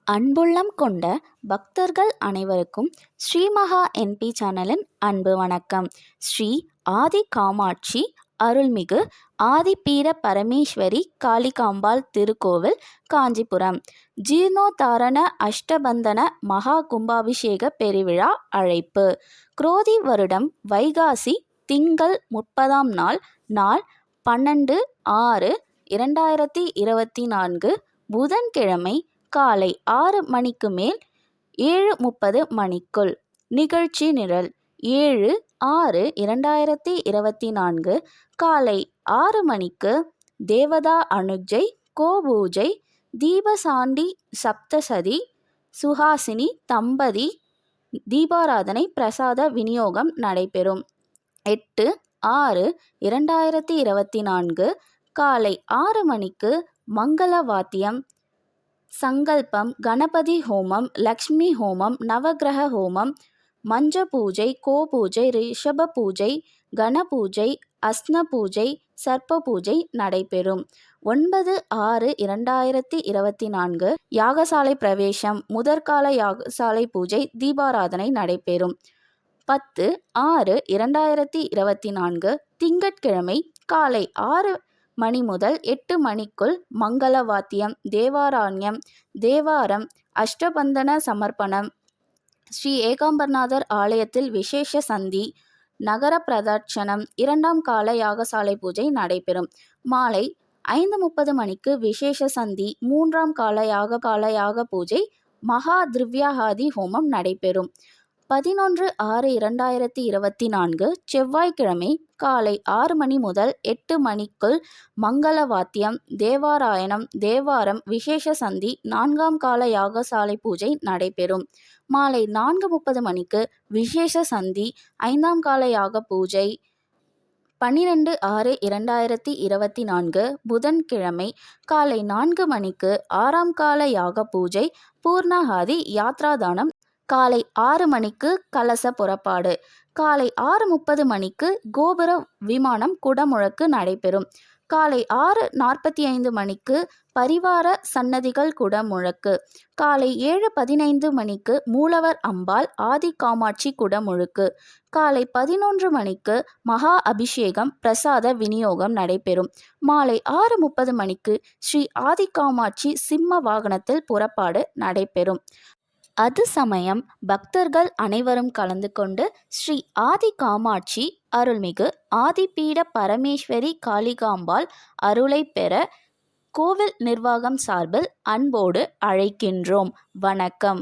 அன்புள்ளம் கொண்ட பக்தர்கள் அனைவருக்கும் ஸ்ரீமகா என்பி சேனலின் அன்பு வணக்கம். ஸ்ரீ ஆதி காமாட்சி அருள்மிகு ஆதிபீட பரமேஸ்வரி காளிகாம்பாள் திருக்கோவில், காஞ்சிபுரம். ஜீர்ணோத்தாரண அஷ்டபந்தன மகா கும்பாபிஷேக பெருவிழா அழைப்பு. குரோதி வருடம் வைகாசி திங்கள் 30ஆம் நாள், நாள் 12/6/2024, புதன்கிழமை, காலை 6 மணிக்கு மேல் 7:30 மணிக்குள். நிகழ்ச்சி நிரல்: 7/6/2024 காலை 6 மணிக்கு தேவதா அனுஜை, கோபூஜை, தீபசாண்டி சப்தசதி, சுஹாசினி தம்பதி தீபாராதனை, பிரசாத விநியோகம் நடைபெறும். 8/6/2024 காலை 6 மணிக்கு மங்கள வாத்தியம், சங்கல்பம், கணபதி ஹோமம், லக்ஷ்மி ஹோமம், நவக்கிரக ஹோமம், மஞ்ச பூஜை, கோபூஜை, ரிஷப பூஜை, கண பூஜை, அஸ்ன பூஜை, சர்ப்ப பூஜை நடைபெறும். 9/6/2024 யாகசாலை பிரவேசம், முதற்கால யாகசாலை பூஜை, தீபாராதனை நடைபெறும். 10/6/2024 திங்கட்கிழமை காலை 6 மணி முதல் 8 மணிக்குள் மங்கள வாத்தியம், தேவாராண்யம், தேவாரம், அஷ்டபந்தன சமர்ப்பணம், ஸ்ரீ ஏகாம்பரநாதர் ஆலயத்தில் விசேஷ சந்தி, நகர பிரதட்சணம், 2ஆம் கால யாகசாலை பூஜை நடைபெறும். மாலை 5:30 மணிக்கு விசேஷ சந்தி, 3ஆம் கால யாக பூஜை, மகா திவ்யாஹாதி ஹோமம் நடைபெறும். 11/6/2024 செவ்வாய்க்கிழமை காலை 6 மணி முதல் 8 மணிக்குள் மங்கள வாத்தியம், தேவாராயணம், தேவாரம், விசேஷ சந்தி, 4ஆம் கால யாகசாலை பூஜை நடைபெறும். மாலை 4:30 மணிக்கு விசேஷ சந்தி, 5ஆம் கால யாக பூஜை. 12/6/2024 புதன்கிழமை காலை 4 மணிக்கு 6ஆம் கால யாக பூஜை, பூர்ணாகாதி, யாத்ராதானம். காலை 6 மணிக்கு கலச புறப்பாடு. காலை 6:30 மணிக்கு கோபுர விமானம் குடமுழக்கு நடைபெறும். காலை 6:45 மணிக்கு பரிவார சன்னதிகள் குடமுழக்கு. காலை 7:15 மணிக்கு மூலவர் அம்பாள் ஆதி காமாட்சி குடமுழுக்கு. காலை 11 மணிக்கு மகா அபிஷேகம், பிரசாத விநியோகம் நடைபெறும். மாலை 6:30 மணிக்கு ஸ்ரீ ஆதி காமாட்சி சிம்ம வாகனத்தில் புறப்பாடு நடைபெறும். அது சமயம் பக்தர்கள் அனைவரும் கலந்து கொண்டு ஸ்ரீ ஆதி காமாட்சி அருள்மிகு ஆதிபீட பரமேஸ்வரி காளிகாம்பாள் அருளை பெற கோவில் நிர்வாகம் சார்பில் அன்போடு அழைக்கின்றோம். வணக்கம்.